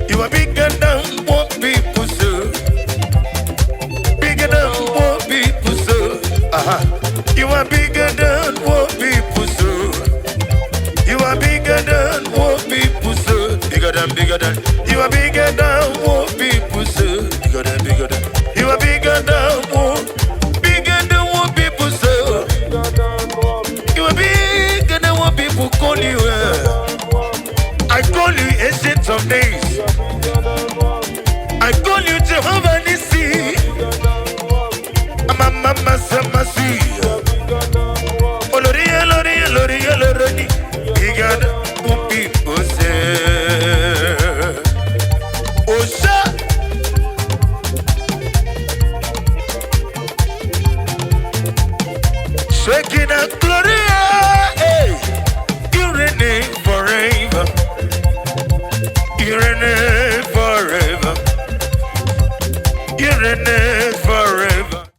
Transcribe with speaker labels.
Speaker 1: You are bigger than what people say. Bigger than what people say. You are bigger than what people say. You are bigger than what people say. Bigger than. You are bigger than what people say. Bigger than. You are bigger than what people say. You are bigger than what people call you. I call you Ancient of Days. I call you Jehovah Nissi. Mama Samasi. Oloria, Loria, Loria, Loroni. Bigger than what people say. Osha. Shaking out Gloria. Hey. You reign forever. You reign forever. You reign forever.